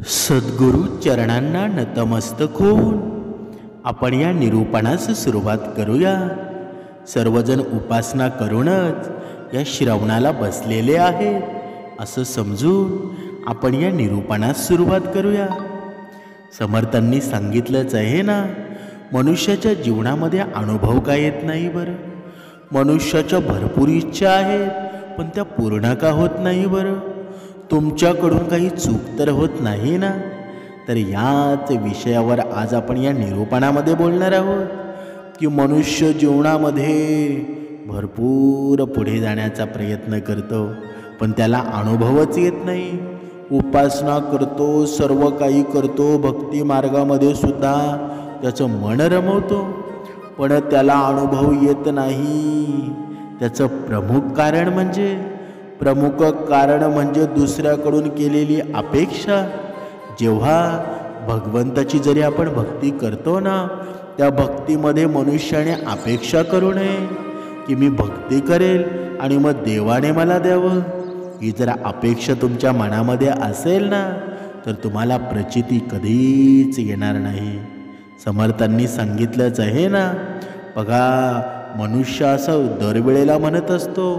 सद्गुरु चरणांना नतमस्तक होऊन आपण या निरूपणास सुरुवात करूया। सर्वजण उपासना करूनच या श्रवणाला बसलेले आहेत असं समजून आपण या निरूपणास सुरुवात करूया। समर्थांनी सांगितलंच आहे ना, मनुष्याच्या जीवनामध्ये अनुभव काय येत नाही बरं। मनुष्याच्या भरपूर इच्छा आहेत, पण त्या पूर्ण का होत नाही बरं। तुमच्याकडून काही चूक तर होत नाही ना। तर याच विषयावर आज आपण या निरूपणामध्ये बोलणार आहोत की मनुष्य जीवनामध्ये भरपूर पुढे जाण्याचा प्रयत्न करतो, पण त्याला अनुभवच येत नाही। उपासना करतो, सर्व काही करतो, भक्ती मार्गामध्ये सुद्धा त्याचं मन रमवतो, पण त्याला अनुभव येत नाही। त्याचं प्रमुख कारण म्हणजे दुसऱ्याकडून केलेली अपेक्षा। जेव्हा भगवंताची जरी आपण भक्ती करतो ना, त्या भक्तीमध्ये मनुष्याने अपेक्षा करू नये की मी भक्ती करेल आणि मग देवाने मला द्यावं। ही जर अपेक्षा तुमच्या मनामध्ये असेल ना, तर तुम्हाला प्रचिती कधीच येणार नाही। समर्थांनी सांगितलंच आहे ना, बघा, मनुष्य असं दरवेळेला म्हणत असतो,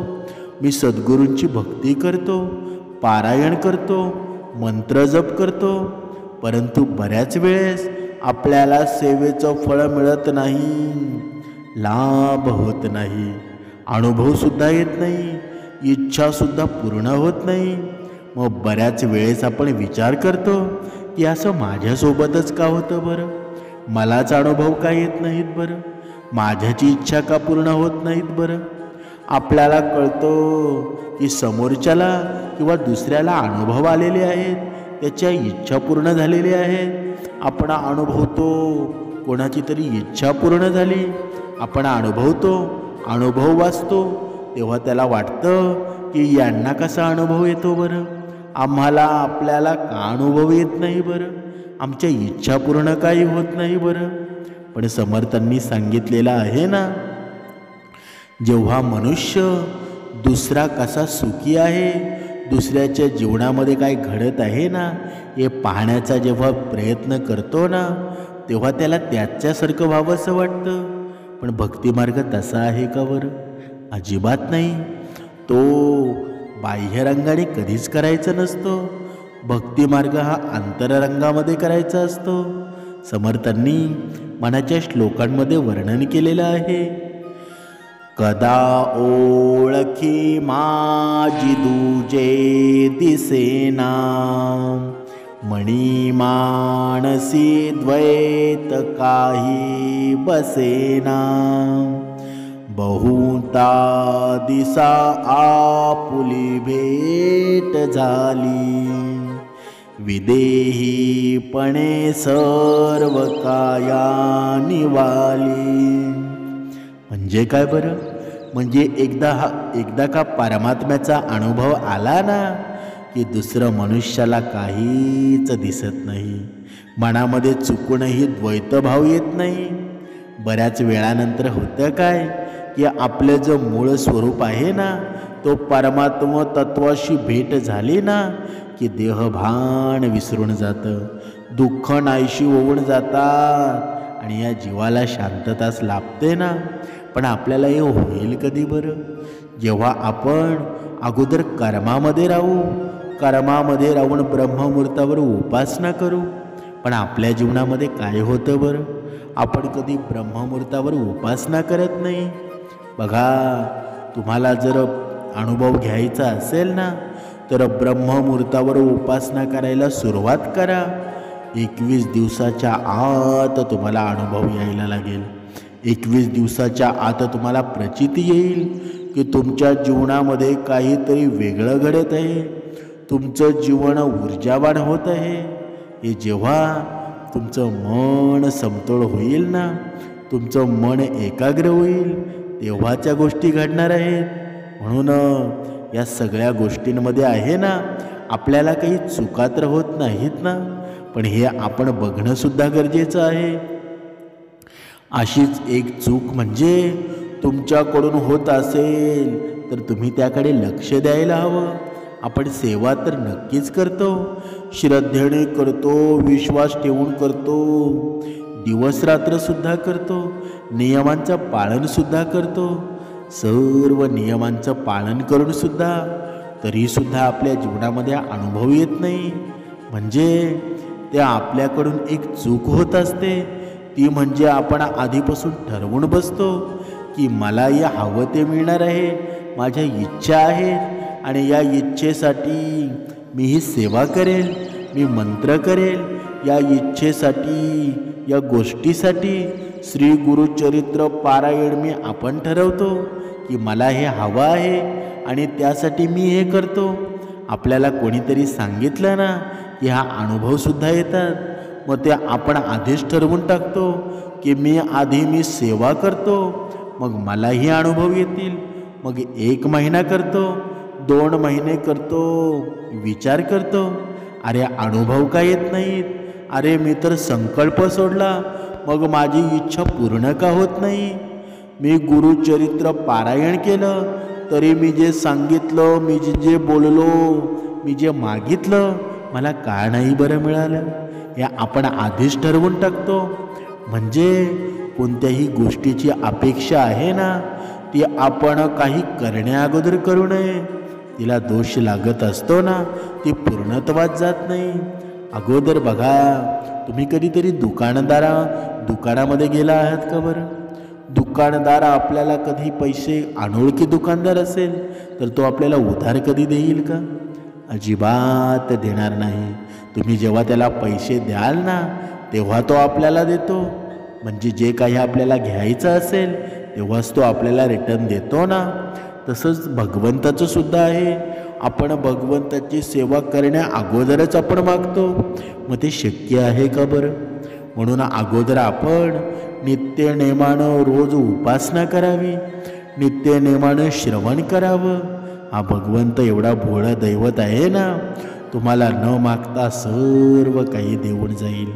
मी सद्गुरूंची भक्ती करतो, पारायण करतो, मंत्र जप करतो, परंतु बऱ्याच वेळेस आपल्याला सेवेचं फळ मिळत नाही, लाभ होत नाही, अनुभवसुद्धा येत नाही, इच्छासुद्धा पूर्ण होत नाही। मग बऱ्याच वेळेस आपण विचार करतो की असं माझ्यासोबतच का होतं बरं, मलाच अनुभव का येत नाहीत बरं, माझ्याची इच्छा का पूर्ण होत नाहीत बरं। आपल्याला कळतो की समोरच्याला किंवा दुसऱ्याला अनुभव आलेले आहेत, त्याच्या इच्छा पूर्ण झालेली आहेत। आपण अनुभवतो कोणाची तरी इच्छा पूर्ण झाली, आपण अनुभवतो, अनुभव वाचतो, तेव्हा त्याला वाटतं की यांना कसा अनुभव येतो बरं, आपल्याला का अनुभव येत नाही बरं, आमच्या इच्छा पूर्ण काही होत नाही बरं। पण समर्थांनी सांगितलेलं आहे ना, जेव्हा मनुष्य दुसरा कसा सुखी आहे, दुसऱ्याच्या जीवनामध्ये काय घडत आहे ना, हे पाहण्याचा जेव्हा प्रयत्न करतो ना, तेव्हा त्याला त्याच्यासारखं व्हावंसं वाटतं। पण भक्तिमार्ग तसा आहे का बरं? अजिबात नाही। तो बाह्यरंगाने कधीच करायचा नसतो, भक्तिमार्ग हा अंतररंगामध्ये करायचा असतो। समर्थांनी मनाच्या श्लोकांमध्ये वर्णन केलेलं आहे, कदा ओळखी माझी दूजे दिसेना, मणी मानसी द्वैत काही बसेना, बहुता दिसा आपुली भेट झाली, विदेहीपणे सर्व काया निवाली। म्हणजे काय बरं? म्हणजे एकदा का परमात्म्याचा अनुभव आला ना, की दुसरं मनुष्याला काहीच दिसत नाही, मनामध्ये चुकूनही द्वैतभाव येत नाही। बऱ्याच वेळानंतर होतं काय की आपलं जो मूळ स्वरूप आहे ना, तो परमात्मा तत्वाशी भेट झाली ना, की देहभान विसरून जातं, दुःख नाहीशी होऊन जातात आणि या जीवाला शांतताच लाभते ना। पण आपल्याला हे होईल कधी बरं? जेव्हा आपण अगोदर कर्मामध्ये राहून ब्रह्ममुहूर्तावर उपासना करू। पण आपल्या जीवनामध्ये काय होतं बरं? आपण कधी ब्रह्ममुहूर्तावर उपासना करत नाही। बघा, तुम्हाला जर अनुभव घ्यायचा असेल ना, तर ब्रह्ममुहूर्तावर उपासना करायला सुरुवात करा। 21 दिवसाच्या आत तुम्हाला अनुभव यायला लागेल। 21 दिवसाच्या आत तुम्हाला प्रचिती येईल की तुमच्या जीवनामध्ये काहीतरी वेगळं घडत आहे, तुमचं जीवन ऊर्जावान होत आहे। हे जेव्हा तुमचं मन समतोल होईल ना, तुमचं मन एकाग्र होईल, तेव्हाच्या गोष्टी घडणार आहेत। म्हणून या सगळ्या गोष्टींमध्ये आहे ना, आपल्याला काही चुका तर होत नाहीत ना, पण हे आपण बघणंसुद्धा गरजेचं आहे। अशीच एक चूक म्हणजे तुमच्याकडून होत असेल तर तुम्ही त्याकडे लक्ष द्यायला हवं। आपण सेवा तर नक्कीच करतो, श्रद्धेने करतो, विश्वास ठेवून करतो, दिवस रात्रसुद्धा करतो, नियमांचं पाळनसुद्धा करतो. सर्व नियमांचं पालन करूनसुद्धा तरीसुद्धा आपल्या जीवनामध्ये अनुभव येत नाही. म्हणजे ते आपल्याकडून एक चूक होत असते. ती म्हणजे आपण आधीपासून ठरवून बसतो की मला या हवं ते मिळणार आहे, माझ्या इच्छा आहेत आणि या इच्छेसाठी मी ही सेवा करेल, मी मंत्र करेल. या इच्छेसाठी, या गोष्टीसाठी श्री गुरुचरित्र पारायण मी आपण ठरवतो की मला हे हवं आहे आणि त्यासाठी मी हे करतो. आपल्याला कोणीतरी सांगितलं ना की हा अनुभवसुद्धा येतात, मग ते आपण आधीच ठरवून टाकतो की मी सेवा करतो, मग मलाही अनुभव येतील. मग 1 महिना करतो, 2 महिने करतो, विचार करतो, अरे अनुभव का येत नाहीत, अरे मी तर संकल्प सोडला, मग माझी इच्छा पूर्ण का होत नाही. मी गुरुचरित्र पारायण केलं तरी मी जे सांगितलं, मी जे बोललो, मी जे मागितलं, मला का नाही बरं मिळालं. या आपण आधीच ठरवून टाकतो. म्हणजे कोणत्याही गोष्टीची अपेक्षा आहे ना, ती आपण काही करण्याअगोदर करू नये. तिला दोष लागत असतो ना, ती पूर्णत्वात जात नाही. अगोदर बघा, तुम्ही कधीतरी दुकानामध्ये गेला आहात का बरं. दुकानदार आपल्याला कधी पैसे, अनोळखी दुकानदार असेल तर तो आपल्याला उधार कधी देईल का? अजिबात देणार नाही. तुम्ही जेव्हा त्याला पैसे द्याल ना, तेव्हा तो आपल्याला देतो. म्हणजे जे काही आपल्याला घ्यायचं असेल तेव्हाच तो आपल्याला रिटर्न देतो ना. तसंच भगवंताचं सुद्धा आहे. आपण भगवंताची सेवा करण्या अगोदरच आपण मागतो, मग ते शक्य आहे का बरं. म्हणून अगोदर आपण नित्यनेमानं रोज उपासना करावी, नित्यनेमानं श्रवण करावं. हा भगवंत एवढा भोळा दैवत आहे ना, तुम्हाला न मागता सर्व काही देऊन जाईल.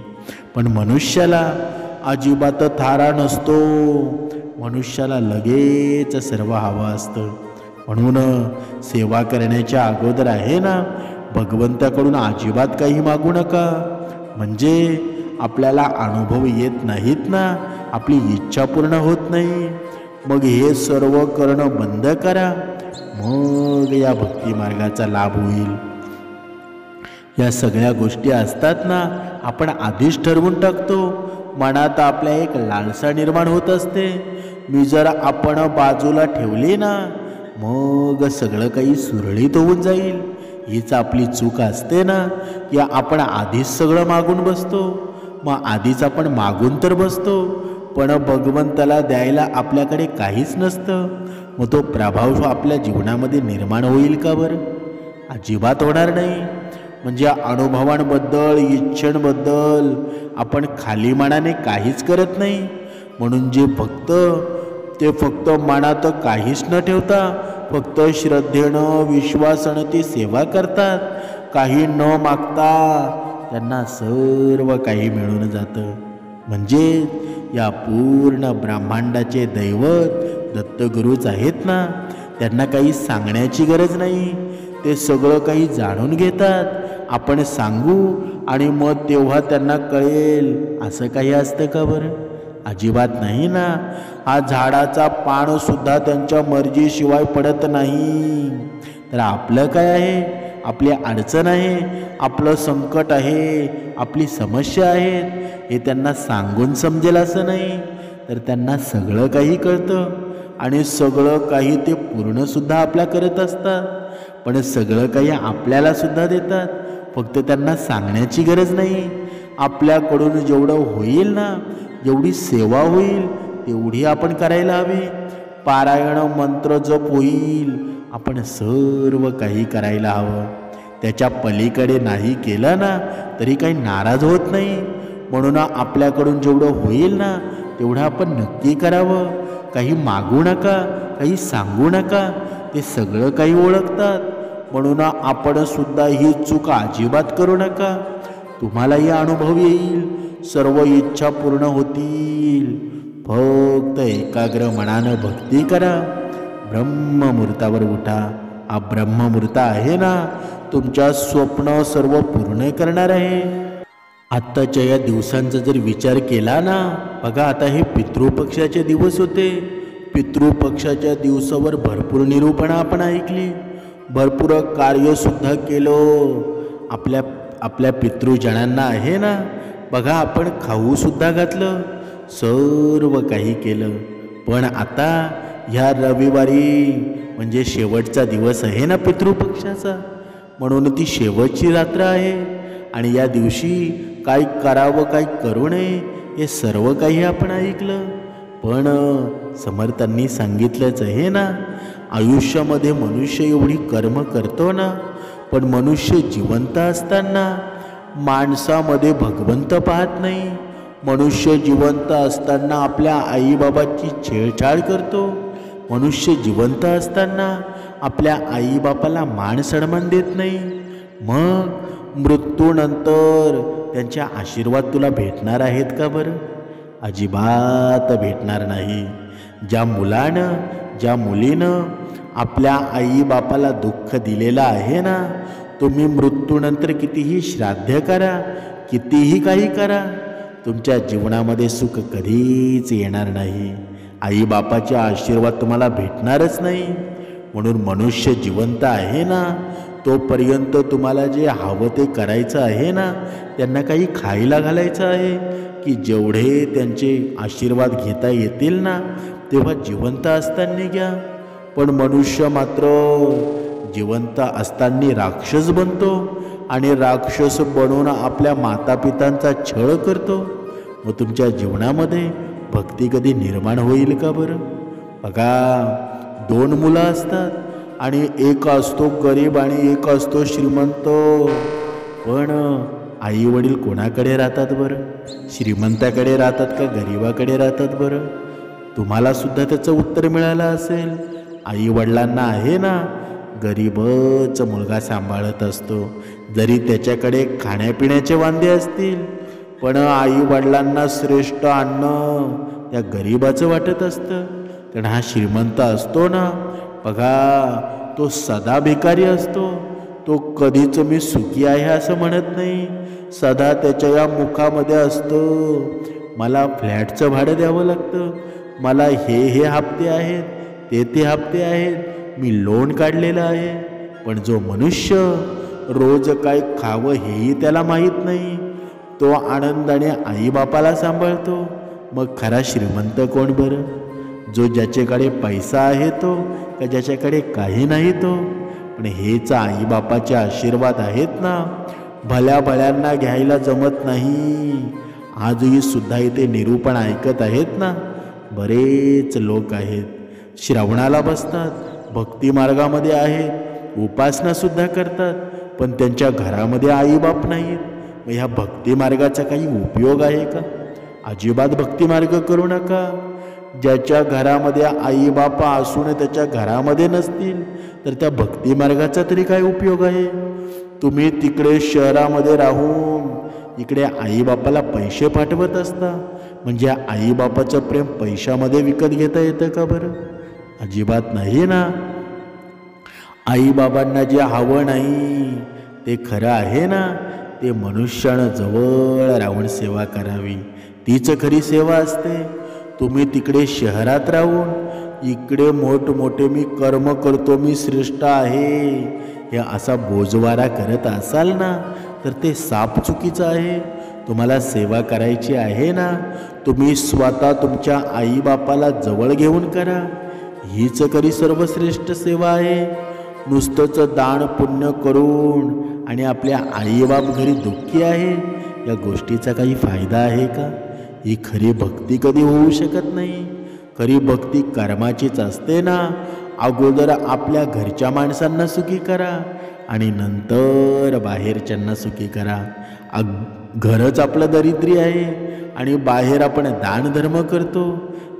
पण मनुष्याला अजिबात थारा नसतो. मनुष्याला लगेच सर्व हवं असतं. म्हणून सेवा करण्याच्या अगोदर आहे ना, भगवंताकडून अजिबात काही मागू नका. म्हणजे आपल्याला अनुभव येत नाहीत ना, आपली इच्छा पूर्ण होत नाही, मग हे सर्व करणं बंद करा. मग या भक्ती मार्गाचा लाभ होईल. या सगळ्या गोष्टी असतात ना, आपण आधीच ठरवून टाकतो. मनात आपल्या एक लालसा निर्माण होत असते. मी जर आपण बाजूला ठेवली ना, मग सगळं काही सुरळीत होऊन जाईल. हीच आपली चूक असते ना, की आपण आधीच सगळं मागून बसतो. मग आधीच आपण मागून तर बसतो, पण भगवंताला द्यायला आपल्याकडे काहीच नसतं. मग तो प्रभाव आपल्या जीवनामध्ये निर्माण होईल का बरं? अजिबात होणार नाही. म्हणजे अनुभवांबद्दल, इच्छांबद्दल आपण खाली मनाने काहीच करत नाही. म्हणून ते फक्त मनात काहीच न ठेवता फक्त श्रद्धेनं, विश्वासानं ती सेवा करतात. काही न मागता त्यांना सर्व काही मिळून जातं. म्हणजे या पूर्ण ब्रह्मांडाचे दैवत दत्तगुरूच आहेत ना. त्यांना काही सांगण्याची गरज नाही, ते सगळं काही जाणून घेतात. आपण सांगू आणि मग तेव्हा त्यांना कळेल असं काही असतं का बरं? अजिबात नाही ना. हा झाडाचा पानसुद्धा त्यांच्या मर्जीशिवाय पडत नाही. तर आपलं काय आहे? आपली अडचण आहे, आपलं संकट आहे, आपली समस्या आहे, हे त्यांना सांगून समजेल असं नाही. तर त्यांना सगळं काही कळतं आणि सगळं काही ते पूर्णसुद्धा आपल्या करत असतात. पण सगळं काही आपल्यालासुद्धा देतात. फक्त त्यांना सांगण्याची गरज नाही. आपल्याकडून जेवढं होईल ना, जेवढी सेवा होईल तेवढी आपण करायला हवी. पारायण, मंत्र जप होईल, आपण सर्व काही करायला हवं. त्याच्या पलीकडे नाही केलं ना तरी काही नाराज होत नाही. म्हणून आपल्याकडून जेवढं होईल ना तेवढं आपण नक्की करावं. काही मागू नका, काही सांगू नका, ते सगळं काही ओळखतात. म्हणून आपण सुद्धा ही चूक अजिबात करू नका. तुम्हालाही अनुभव येईल, सर्व इच्छा पूर्ण होतील. फक्त एकाग्र मनानं भक्ती करा, ब्रह्ममुहूर्तावर उठा हा ब्रह्ममुहूर्त आहे ना, तुमच्या स्वप्न सर्व पूर्ण करणार आहे. आत्ताच्या या दिवसांचा जर विचार केला ना, बघा आता हे पितृपक्षाचे दिवस होते. पितृपक्षाच्या दिवसावर भरपूर निरूपणं आपण ऐकली, भरपूर कार्यसुद्धा केलं. आपल्या पितृजनांना आहे ना, बघा आपण खाऊसुद्धा घातलं, सर्व काही केलं. पण आता ह्या रविवारी म्हणजे शेवटचा दिवस आहे ना पितृपक्षाचा, म्हणून ती शेवटची रात्र आहे. आणि या दिवशी काय करावं काय करू नये हे सर्व काही आपण ऐकलं. पण समर्थांनी सांगितलंच आहे ना, आयुष्यामध्ये मनुष्य एवढी कर्म करतो ना, पण मनुष्य जिवंत असताना माणसामध्ये भगवंत पाहत नाही. मनुष्य जिवंत असताना आपल्या आईबाबाची छेडछाड करतो. मनुष्य जिवंत असताना आपल्या आईबापाला मान सन्मान देत नाही. मग मृत्यूनंतर त्यांचे आशीर्वाद तुला भेटणार आहेत का बरं? अजिबात भेटणार नाही. ज्या मुलानं ज्या मुलीनं आपल्या आईबापाला दुःख दिलेलं आहे ना, तुम्ही मृत्यूनंतर कितीही श्राद्ध करा, कितीही काही करा, तुमच्या जीवनामध्ये सुख कधीच येणार नाही. आईबापाचे आशीर्वाद तुम्हाला भेटणारच नाही. म्हणून मनुष्य जिवंत आहे ना, तोपर्यंत तुम्हाला जे हवं ते करायचं आहे ना, त्यांना काही खायला घालायचं आहे की जेवढे त्यांचे आशीर्वाद घेता येतील ना, तेव्हा जिवंत असताना घ्या. पण मनुष्य मात्र जिवंत असताना राक्षस बनतो आणि राक्षस बनवून आपल्या मातापितांचा छळ करतो. मग तुमच्या जीवनामध्ये भक्ती कधी निर्माण होईल का बरं? बघा, दोन मुलं असतात आणि एक असतो गरीब आणि एक असतो श्रीमंत. पण आई वडील कोणाकडे राहतात बरं? श्रीमंताकडे राहतात का गरीबाकडे राहतात बरं? तुम्हाला सुद्धा त्याचं उत्तर मिळालं असेल. आई वडिलांना आहे ना, गरीबच मुलगा सांभाळत असतो, जरी त्याच्याकडे खाण्यापिण्याचे वांदे असतील. पण आई वडिलांना श्रेष्ठ अन्न त्या गरीबाचं वाटत असतं. कारण हा श्रीमंत असतो ना, बघा, तो सदा भिकारी असतो. तो कधीच मी सुखी आहे असं म्हणत नाही. सदा त्याच्या या मुखामध्ये असतं, मला फ्लॅटचं भाडं द्यावं लागतं, मला हे हप्ते आहेत, ते हप्ते आहेत, मी लोन काढलेलं आहे. पण जो मनुष्य रोज काय खावं हेही त्याला माहीत नाही, तो आनंदाने आईबापाला सांभाळतो. मग खरा श्रीमंत कोण बरं? जो ज्याच्याकडे पैसा आहे तो, का ज्याच्याकडे काही नाही तो? पण हेच आईबापाचे आशीर्वाद आहेत ना, भल्या भल्यांना घ्यायला जमत नाही. आजही सुद्धा इथे निरूपण ऐकत आहेत ना, बरेच लोक आहेत, श्रवणाला बसतात, भक्ती मार्गामध्ये आहेत, उपासनासुद्धा करतात, पण त्यांच्या घरामध्ये आईबाप नाहीत. मग ह्या भक्ती मार्गाचा काही उपयोग आहे का? अजिबात भक्ती मार्ग करू नका. ज्याच्या घरामध्ये आईबाप असून त्याच्या घरामध्ये नसतील, तर त्या भक्ती मार्गाचा तरी काय उपयोग आहे? तुम्ही तिकडे शहरामध्ये राहून इकडे आईबापाला पैसे पाठवत असता, म्हणजे आईबापाचं प्रेम पैशामध्ये विकत घेता येतं का बरं? अजिबात नाही ना. आईबाबांना जे हवं नाही ते खरं आहे ना, ते मनुष्यानं जवळ राहून सेवा करावी, तीच खरी सेवा असते. तुम्ही तिकडे शहरात राहून इकडे मोठमोठे मी कर्म करतो, मी श्रेष्ठ आहे, हे असा बोजवारा करत असाल ना, तर ते साप चुकीचं आहे. तुम्हाला सेवा करायची आहे ना, तुम्ही स्वतः तुमच्या आईबापाला जवळ घेऊन करा, हीच खरी सर्वश्रेष्ठ सेवा आहे. नुसतंच दान पुण्य करून आणि आपल्या आईबाप घरी दुःखी आहे, या गोष्टीचा काही फायदा आहे का? ही खरी भक्ती कधी होऊ शकत नाही. खरी भक्ती कर्माचीच असते ना. अगोदर आपल्या घरच्या माणसांना सुखी करा आणि नंतर बाहेरच्यांना सुखी करा. घरच आपलं दरिद्री आहे आणि बाहेर आपण दानधर्म करतो,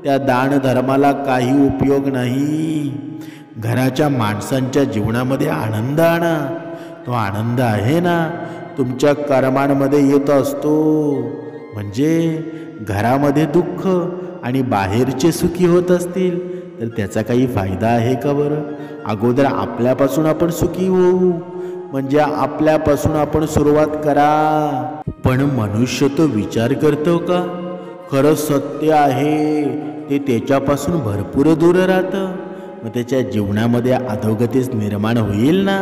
त्या दानधर्माला काही उपयोग नाही. घराच्या माणसांच्या जीवनामध्ये आनंद आणा. तो आनंद आहे ना, तुमच्या कर्मांमध्ये येत असतो. म्हणजे घरामध्ये दुःख आणि बाहेरचे सुखी होत असतील तर त्याचा काही फायदा आहे का बरं? अगोदर आपल्यापासून आपण सुखी होऊ, म्हणजे आपल्यापासून आपण सुरुवात करा. पण मनुष्य तो विचार करतो का? खरं सत्य आहे ते त्याच्यापासून भरपूर दूर राहतं, मग त्याच्या जीवनामध्ये अधोगतीच निर्माण होईल ना.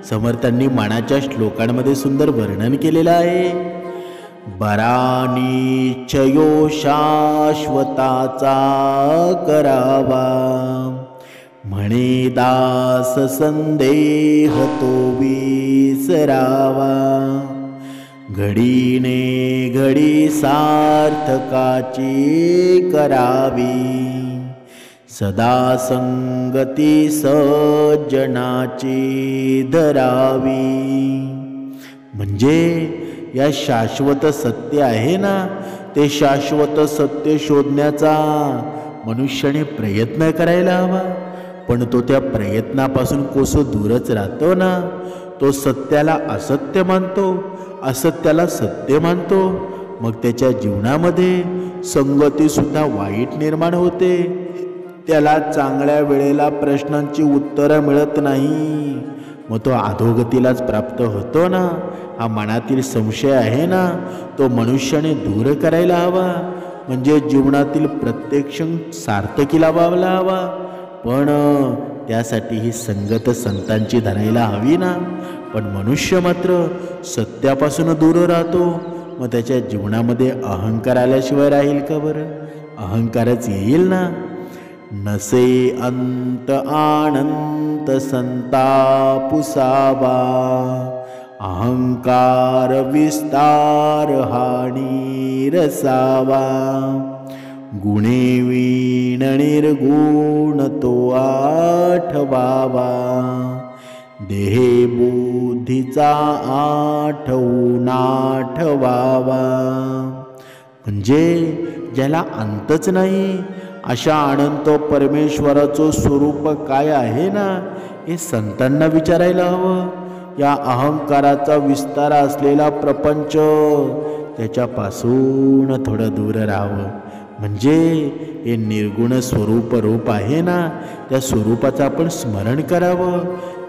समर्थांनी मनाच्या श्लोकांमध्ये सुंदर वर्णन केलेलं आहे. बरा निश्चयो शाश्वताचा करावा, म्हणे दास संदेह तो विसरावा. घडीने घडी सार्थकाची करावी, सदा संगती सज्जनाची धरावी. म्हणजे या शाश्वत सत्य आहे ना, ते शाश्वत सत्य शोधण्याचा मनुष्याने प्रयत्न करायला हवा. पण तो त्या प्रयत्नापासून कोसो दूरच राहतो ना. तो सत्याला असत्य मानतो, असत्याला सत्य मानतो. मग त्याच्या जीवनामध्ये संगतीसुद्धा वाईट निर्माण होते. त्याला चांगल्या वेळेला प्रश्नांची उत्तरं मिळत नाही, मग तो अधोगतीलाच प्राप्त होतो ना. हा मनातील संशय आहे ना, तो मनुष्याने दूर करायला हवा. म्हणजे जीवनातील प्रत्येक क्षण सार्थकीला व्हायला हवा. पण त्यासाठी ही संगत संतांची धरायला हवी ना. पण मनुष्य मात्र सत्यापासून दूर राहतो, मग त्याच्या जीवनामध्ये अहंकार आल्याशिवाय राहील का बरं? अहंकारच येईल ना. नसे अंत आनंत संतापुसावा, अहंकार विस्तार हानी रसावा. गुणे वीण निर्गुण तो आठवावा, देहे बुद्धीचा आठवून आठवावा. म्हणजे ज्याला अंतच नाही अशा अनंत परमेश्वराचं स्वरूप काय आहे ना, हे संतांना विचारायला हवं. या अहंकाराचा विस्तार असलेला प्रपंच त्याच्यापासून थोडं दूर राहावं. म्हणजे हे निर्गुण स्वरूप रूप आहे ना, त्या स्वरूपाचं आपण स्मरण करावं.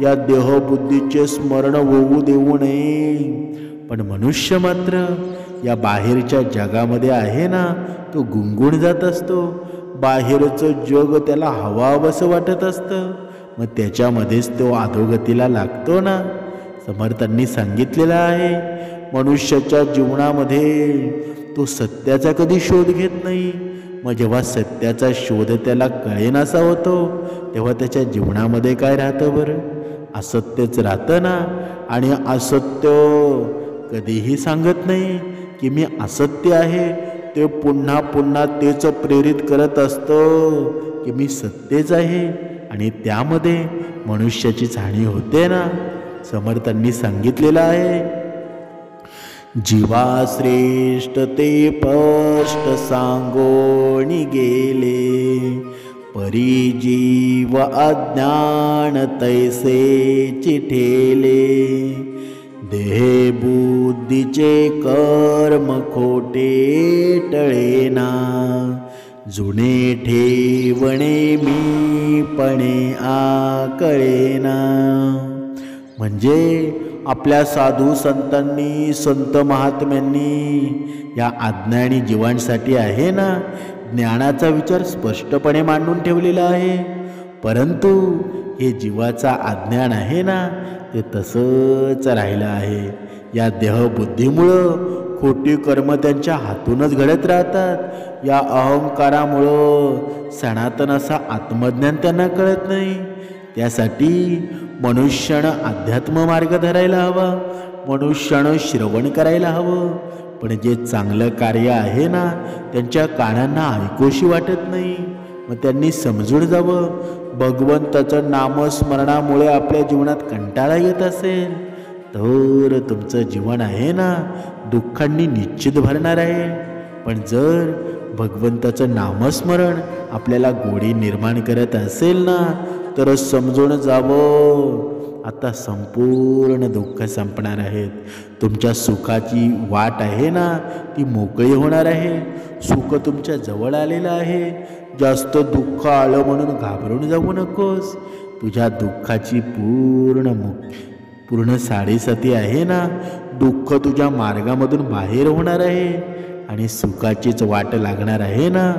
या देहबुद्धीचे स्मरण होऊ देऊ नये. पण मनुष्य मात्र या बाहेरच्या जगामध्ये आहे ना, तो गुंगून जात असतो. बाहेरचं जग त्याला हवावंसं वाटत असतं, मग त्याच्यामध्येच तो अधोगतीला लागतो ना. समर्थांनी सांगितलेलं आहे, मनुष्याच्या जीवनामध्ये तो सत्याचा कधी शोध घेत नाही. मग जेव्हा सत्याचा शोध त्याला कळेनासा होतो, तेव्हा त्याच्या जीवनामध्ये काय राहतं बरं? असत्यच राहतं ना. आणि असत्य कधीही सांगत नाही की मी असत्य आहे. ते पुन्हा पुन्हा तेच प्रेरित करत असतं की मी सत्यच आहे. आणि त्यामध्ये मनुष्याचीच हानी होते ना. समर्थांनी सांगितलेलं आहे, जीवा श्रेष्ठ ते स्पष्ट सांगोणी गेले, परी जीव अज्ञान तैसे चिठेले. देहे बुद्धीचे कर्म खोटे टळेना, जुने ठेवणे मीपणे आकळेना. म्हणजे आपल्या साधू संतांनी, संत महात्म्यांनी या अज्ञानी जीवांसाठी आहे ना, ज्ञानाचा विचार स्पष्टपणे मांडून ठेवलेला आहे. परंतु हे जीवाचा अज्ञान आहे ना, ते तसंच राहिलं आहे. या देहबुद्धीमुळं खोटी कर्म त्यांच्या हातूनच घडत राहतात. या अहंकारामुळं सनातन असा आत्मज्ञान त्यांना कळत नाही. त्यासाठी मनुष्यानं अध्यात्म मार्ग धरायला हवा, मनुष्यानं श्रवण करायला हवं. पण जे चांगलं कार्य आहे ना, त्यांच्या कानांना ऐकोशी वाटत नाही. मग त्यांनी समजून जावं, भगवंताचं नामस्मरणामुळे आपल्या जीवनात कंटाळा येत असेल तर तुमचं जीवन आहे ना, दुःखांनी निश्चित भरणार आहे. पण जर भगवंताचं नामस्मरण आपल्याला गोडी निर्माण करत असेल ना, तर समजून जावं आता संपूर्ण दुःख संपणार आहेत. तुमच्या सुखाची वाट आहे ना ती मोकळी होणार आहे. सुख तुमच्या जवळ आलेलं आहे. जास्त दुःख आलं म्हणून घाबरून जाऊ नकोस. तुझ्या दुःखाची पूर्ण साडेसाती आहे ना. दुःख तुझ्या मार्गामधून बाहेर होणार आहे आणि सुखाचीच वाट लागणार आहे ना.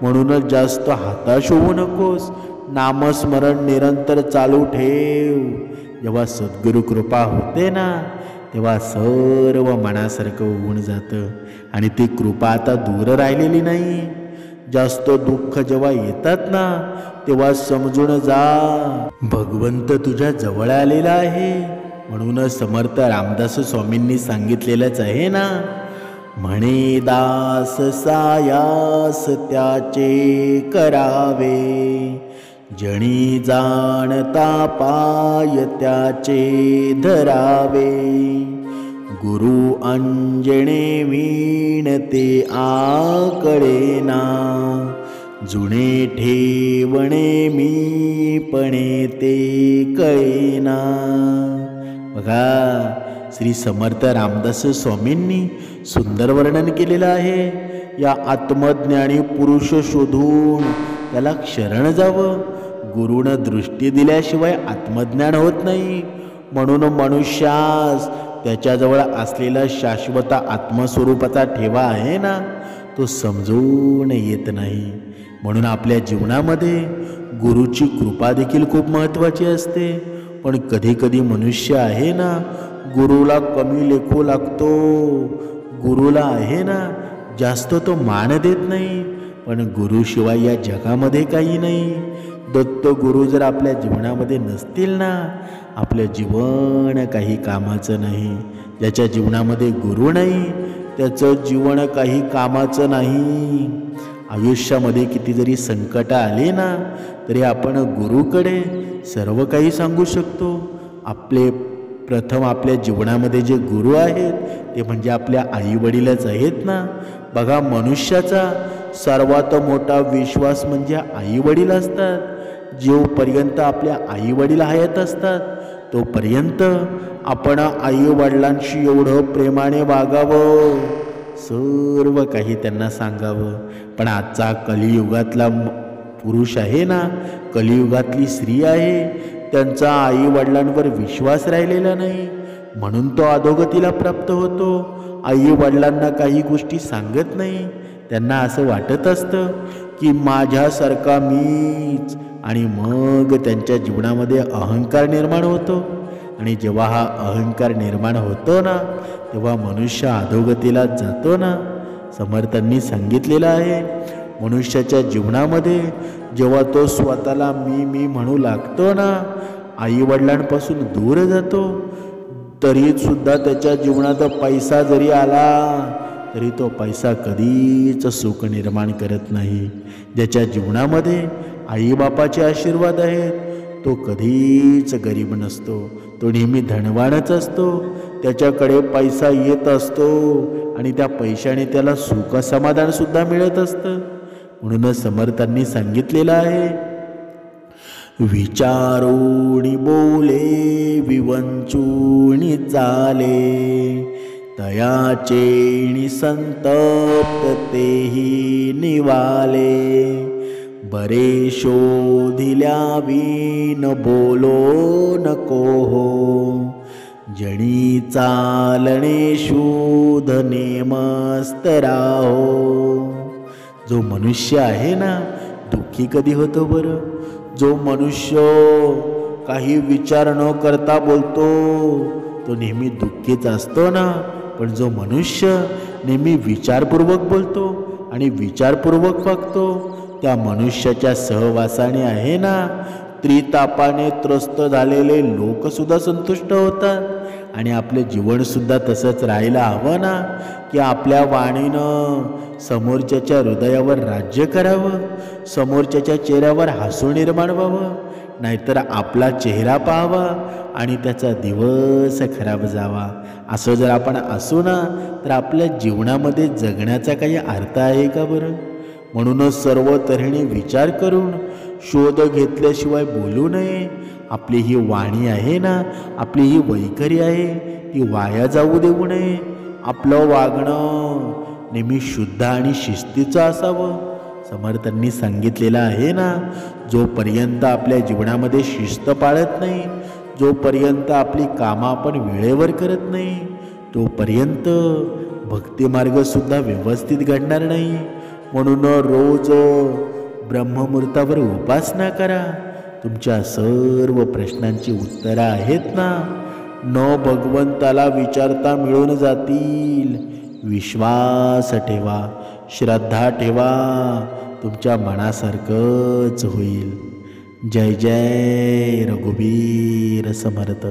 म्हणूनच जास्त हताश होऊ नकोस. नामस्मरण निरंतर चालू ठेव. जेव्हा सद्गुरू कृपा होते ना तेव्हा सर्व मनासारखं होऊन जातं आणि ती कृपा आता दूर राहिलेली नाही. जास्त दुःख जेव्हा येतात ना तेव्हा समजून जा भगवंत तुझ्या जवळ आलेला आहे. म्हणूनच समर्थ रामदास स्वामींनी सांगितलेलंच आहे ना, म्हणे दास सायास त्याचे करावे, जणी जाणता पाय त्याचे धरावे. गुरु अंजने वीणते आकळेना, जुने ठेवणे मी पणे ते कळेना. बघा, श्री समर्थ रामदास स्वामींनी सुंदर वर्णन केलेलं आहे. या आत्मज्ञानी पुरुष शोधून त्याला शरण जावं. गुरुनं दृष्टी दिल्याशिवाय आत्मज्ञान होत नाही. म्हणून मनुष्यास त्याच्याजवळ असलेला शाश्वत आत्मस्वरूपाचा ठेवा आहे ना, तो समजून येत नाही. म्हणून आपल्या जीवनामध्ये गुरुची कृपा देखील खूप महत्त्वाची असते. पण कधी कधी मनुष्य आहे ना, गुरुला कमी लेखू लागतो. गुरुला आहे ना जास्त तो मान देत नाही. पण गुरुशिवाय या जगामध्ये काही नाही. दत्त गुरु जर आपल्या जीवनामध्ये नसतील ना, आपलं जीवन काही कामाचं नाही. ज्याच्या जीवनामध्ये गुरु नाही त्याचं जीवन काही कामाचं नाही. आयुष्यामध्ये किती जरी संकट आले ना तरी आपण गुरुकडे सर्व काही सांगू शकतो. प्रथम आपल्या जीवनामध्ये जे गुरु आहेत ते म्हणजे आपल्या आईवडीलच आहेत ना. बघा, मनुष्याचा सर्वात मोठा विश्वास म्हणजे आईवडील असतात. जोपर्यंत आपल्या आईवडील हयात असतात तोपर्यंत आपण आईवडिलांशी एवढं प्रेमाने वागावं, सर्व काही त्यांना सांगावं. पण आजचा कलियुगातला पुरुष आहे ना, कलियुगातली स्त्री आहे, त्यांचा आईवडिलांवर विश्वास राहिलेला नाही. म्हणून तो अधोगतीला प्राप्त होतो. आईवडिलांना काही गोष्टी सांगत नाही. त्यांना असं वाटत असतं की माझ्यासारखा मीच, आणि मग त्यांच्या जीवनामध्ये अहंकार निर्माण होतो. आणि जेव्हा हा अहंकार निर्माण होतो ना तेव्हा मनुष्य अधोगतीला जातो ना. समर्थांनी सांगितलेलं आहे, मनुष्याच्या जीवनामध्ये जेव्हा तो स्वतःला मी म्हणू लागतो ना, आईवडिलांपासून दूर जातो, तरीसुद्धा त्याच्या जीवनात पैसा जरी आला तरी तो पैसा कधीच सुख निर्माण करत नाही. ज्याच्या जीवनामध्ये आईबापाचे आशीर्वाद आहेत तो कधीच गरीब नसतो. तो नेहमी धनवानच असतो. त्याच्याकडे पैसा येत असतो आणि त्या पैशाने त्याला सुख समाधान सुद्धा मिळत असतं. म्हणूनच समर्थांनी सांगितलेलं आहे, विचारोणी बोले विवंचूनी चाले, तयाचेणी संतप्त तेही निवाले. बरे शोधिल्या विन बोलो नको हो, जणी चालणे शोध नेमस्त राहो. जो मनुष्य आहे ना दुःखी कधी होतो बरं? जो मनुष्य काही विचार न करता बोलतो तो नेहमी दुःखीच असतो ना. पण जो मनुष्य नेहमी विचारपूर्वक बोलतो आणि विचारपूर्वक वागतो त्या मनुष्याच्या सहवासाने आहे ना त्रितापाने त्रस्त झालेले लोकसुद्धा संतुष्ट होतात. आणि आपले जीवनसुद्धा तसंच राहायला हवं ना, की आपल्या वाणीनं समोरच्याच्या हृदयावर राज्य करावं, समोरच्याच्या चेहऱ्यावर हसू निर्माण व्हावं. नाहीतर आपला चेहरा पाहावा आणि त्याचा दिवस खराब जावा. असं जर आपण असू ना तर आपल्या जीवनामध्ये जगण्याचा काही अर्थ आहे का बरं? म्हणूनच सर्व तऱ्हेने विचार करून शोध घेतल्याशिवाय बोलू नये. आपली ही वाणी आहे ना, आपली ही वैखरी आहे, ती वाया जाऊ देऊ नये. आपलं वागणं नेहमी शुद्ध आणि शिस्तीचं असावं. समर्थांनी सांगितलेलं आहे ना, जोपर्यंत आपल्या जीवनामध्ये शिस्त पाळत नाही, जोपर्यंत आपली कामं आपण वेळेवर करत नाही, तोपर्यंत भक्तिमार्गसुद्धा व्यवस्थित घडणार नाही. म्हणून रोज ब्रह्ममुहूर्तावर उपासना करा. तुमच्या सर्व प्रश्नांची उत्तरं आहेत ना, न भगवंताला विचारता मिळून जातील. विश्वास ठेवा, श्रद्धा ठेवा, तुमच्या मनासारखंच होईल. जय जय रघुवीर समर्थ.